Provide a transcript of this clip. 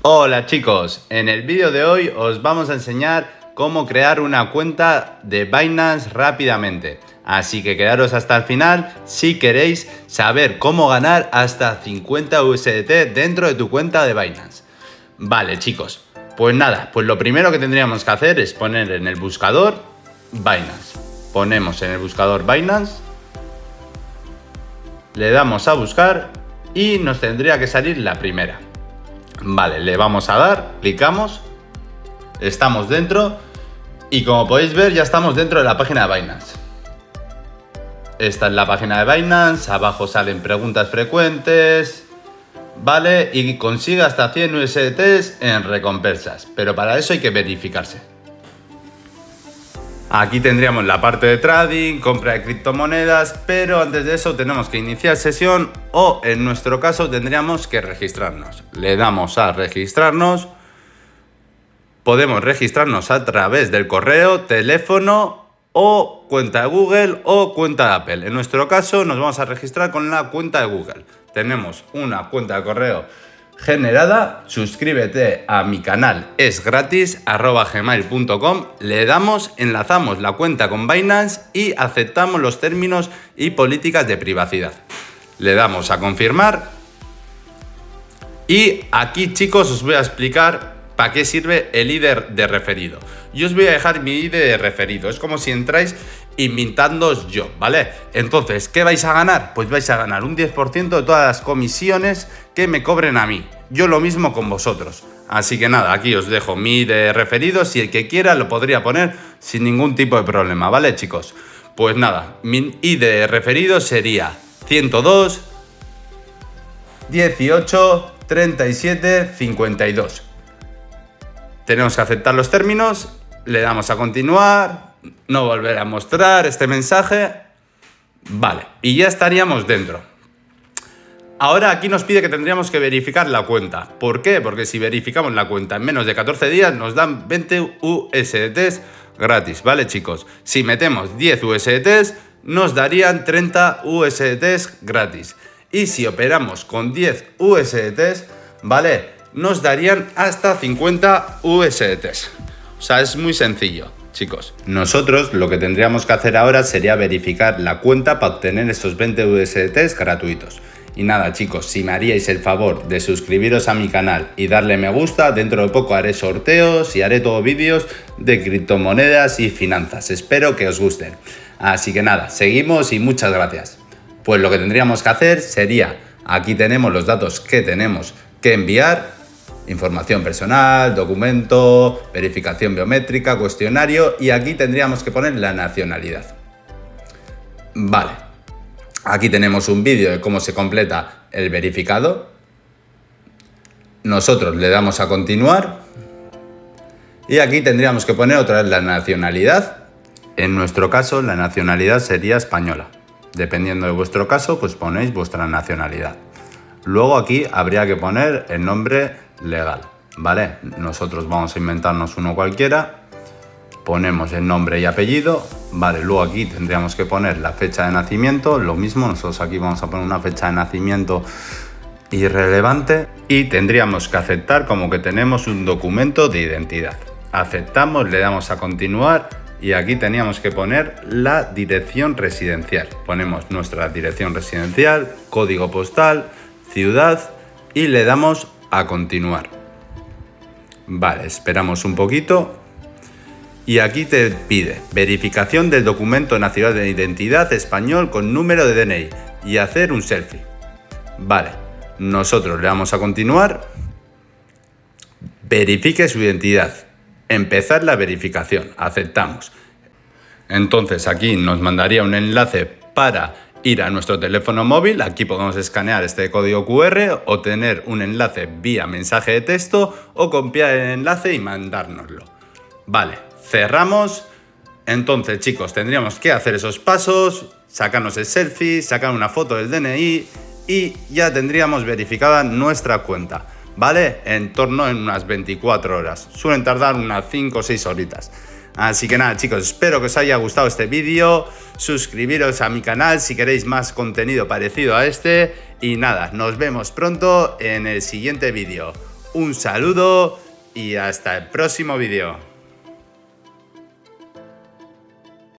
Hola chicos, en el vídeo de hoy os vamos a enseñar cómo crear una cuenta de Binance rápidamente. Así que quedaros hasta el final si queréis saber cómo ganar hasta 50 USDT dentro de tu cuenta de Binance. Vale chicos, pues nada, pues lo primero que tendríamos que hacer es poner en el buscador Binance. Ponemos en el buscador Binance, le damos a buscar y nos tendría que salir la primera. Vale, le vamos a dar, clicamos, estamos dentro y como podéis ver ya estamos dentro de la página de Binance. Esta es la página de Binance, abajo salen preguntas frecuentes, vale, y consigue hasta 100 USDT en recompensas, pero para eso hay que verificarse. Aquí tendríamos la parte de trading, compra de criptomonedas, pero antes de eso tenemos que iniciar sesión o en nuestro caso tendríamos que registrarnos. Le damos a registrarnos. Podemos registrarnos a través del correo, teléfono o cuenta de Google o cuenta de Apple. En nuestro caso nos vamos a registrar con la cuenta de Google. Tenemos una cuenta de correo generada, suscríbete a mi canal, es gratis, @gmail.com, le damos, enlazamos la cuenta con Binance y aceptamos los términos y políticas de privacidad. Le damos a confirmar y aquí chicos os voy a explicar para qué sirve el ID de referido. Yo os voy a dejar mi ID de referido, es como si entráis invitándoos yo, ¿vale? Entonces, ¿qué vais a ganar? Pues vais a ganar un 10% de todas las comisiones que me cobren a mí. Yo lo mismo con vosotros. Así que nada, aquí os dejo mi ID de referido, si el que quiera lo podría poner sin ningún tipo de problema, ¿vale chicos? Pues nada, mi ID de referido sería 102 18 37 52. Tenemos que aceptar los términos, le damos a continuar, no volver a mostrar este mensaje, vale, y ya estaríamos dentro. Ahora aquí nos pide que tendríamos que verificar la cuenta. ¿Por qué? Porque si verificamos la cuenta en menos de 14 días nos dan 20 USDT gratis, ¿vale chicos? Si metemos 10 USDT nos darían 30 USDT gratis. Y si operamos con 10 USDT, ¿vale? Nos darían hasta 50 USDT. O sea, es muy sencillo, chicos. Nosotros lo que tendríamos que hacer ahora sería verificar la cuenta para obtener esos 20 USDT gratuitos. Y nada, chicos, si me haríais el favor de suscribiros a mi canal y darle me gusta, dentro de poco haré sorteos y haré todo vídeos de criptomonedas y finanzas. Espero que os gusten. Así que nada, seguimos y muchas gracias. Pues lo que tendríamos que hacer sería, aquí tenemos los datos que tenemos que enviar, información personal, documento, verificación biométrica, cuestionario y aquí tendríamos que poner la nacionalidad. Vale. Aquí tenemos un vídeo de cómo se completa el verificado. Nosotros le damos a continuar. Y aquí tendríamos que poner otra vez la nacionalidad. En nuestro caso, la nacionalidad sería española. Dependiendo de vuestro caso, pues ponéis vuestra nacionalidad. Luego aquí habría que poner el nombre legal, ¿vale? Nosotros vamos a inventarnos uno cualquiera. Ponemos el nombre y apellido, vale, luego aquí tendríamos que poner la fecha de nacimiento, lo mismo, nosotros aquí vamos a poner una fecha de nacimiento irrelevante y tendríamos que aceptar como que tenemos un documento de identidad. Aceptamos, le damos a continuar y aquí teníamos que poner la dirección residencial. Ponemos nuestra dirección residencial, código postal, ciudad y le damos a continuar. Vale, esperamos un poquito. Y aquí te pide verificación del documento nacional de identidad español con número de DNI y hacer un selfie. Vale, nosotros le damos a continuar. Verifique su identidad. Empezar la verificación. Aceptamos. Entonces aquí nos mandaría un enlace para ir a nuestro teléfono móvil. Aquí podemos escanear este código QR o tener un enlace vía mensaje de texto o copiar el enlace y mandárnoslo. Vale. Cerramos, entonces chicos tendríamos que hacer esos pasos, sacarnos el selfie, sacar una foto del DNI y ya tendríamos verificada nuestra cuenta, ¿vale? En torno en unas 24 horas, suelen tardar unas 5 o 6 horitas. Así que nada chicos, espero que os haya gustado este vídeo, suscribiros a mi canal si queréis más contenido parecido a este y nada, nos vemos pronto en el siguiente vídeo. un saludo y hasta el próximo vídeo.